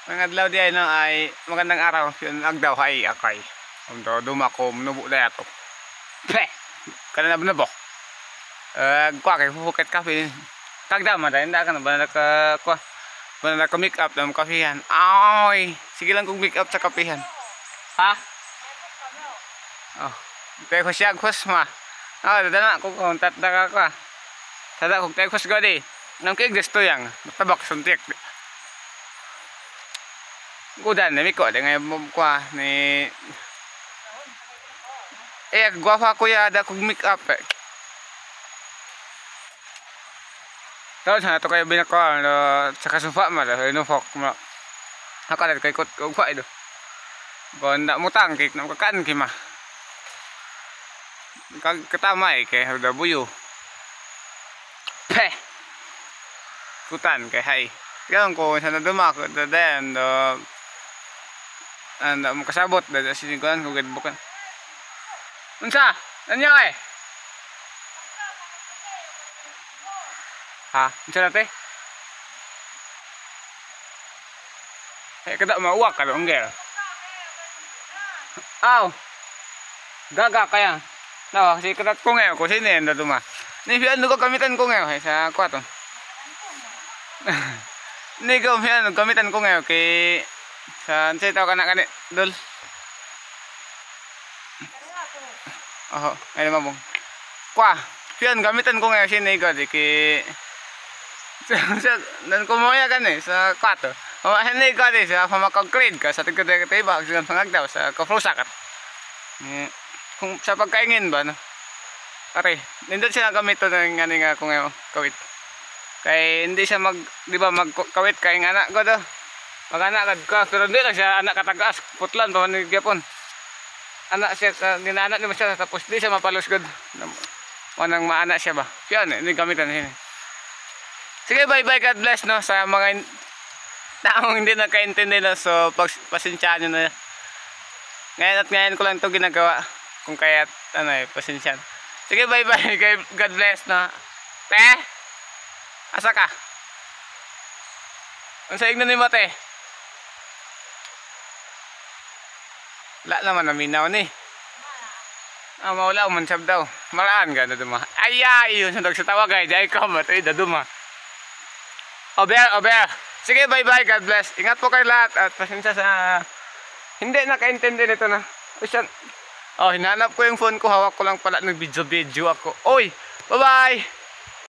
Mga adlaw di ay no ay magandang araw yun agdaw ay akay. Undo dumako nubo na ato. Pe. Kana na bunabo. Kwa kay fuket kape. Kagda man dai nda kana ba ka kwa. Ba na ka make up ng kapehan. Ay, sige lang kung make up sa kapehan. Ha? Oh. Tay ko siya kus ma. Ah, dana ko kontat da ka. Sada ko tay kus gadi. Nang kay gusto yang tabak suntik. Gudan na miko de ngay kwa ni guapa ko ya ada kog make up. Tahu sana to kayo binako sa kasufa ma da no fok ma. Hakalat kay kot ko fa ido. Bon ndak mutang kay nam kakan ki ma. Kag katamay kay da buyo. Pe. Kutan kay hay. Yan ko sana dumak da den anda makasabot da siniguan ko gid bukan. Unsa? Nanyo eh? Ha? Unsa nate? Kada mauwak ka dong gel. Aw. Gaga kaya. No, si kadat ko ngayon ko sini enda tuma. Ni fian ko kamitan ko ngayon sa kwato. Ni ko fian kamitan ko ngayon kay saan siya tao ka na kanit, Dol? Oo, ay naman mong. Kwa, fiyan, gamitan ko ngayon sinigod, dan kumoya ka ni, sa kwato. Sinigod sa pamakag-grade ka, sa tigod-tiba, sa pangagdaw, sa kafrusakat. Kung sa pagkaingin ba, no? Pare, nindot siya gamito ng nga nga kung ngayon, kawit. Kaya hindi siya di ba, magkawit kaya nga anak ko do. Mag-anak ka, pero hindi lang siya anak katagas, putlan pa man gyapon. Anak siya sa ninaanak ni siya tapos di siya mapalos gud. Manang maanak siya ba? Yan, ini gamitan hin. Sige, bye-bye, God bless no sa mga taong hindi nakaintindi na, so pasensyahan niyo na. Ngayon ko lang 'to ginagawa. Kung kaya't pasensyahan. Sige, bye-bye, God bless no. Te. Asa ka? Unsa ignon ni mo te? La naman naminaw ni. Mawala man sab daw. Malaan ga na duma. Ay, yun sa tawag ay dai ka matay da duma. Ober. Sige, bye-bye, God bless. Ingat po kayo lahat at pasensya sa hindi nakaintindi nito na. Hinanap ko yung phone ko, hawak ko lang pala, nag-video ako. Oy, bye-bye.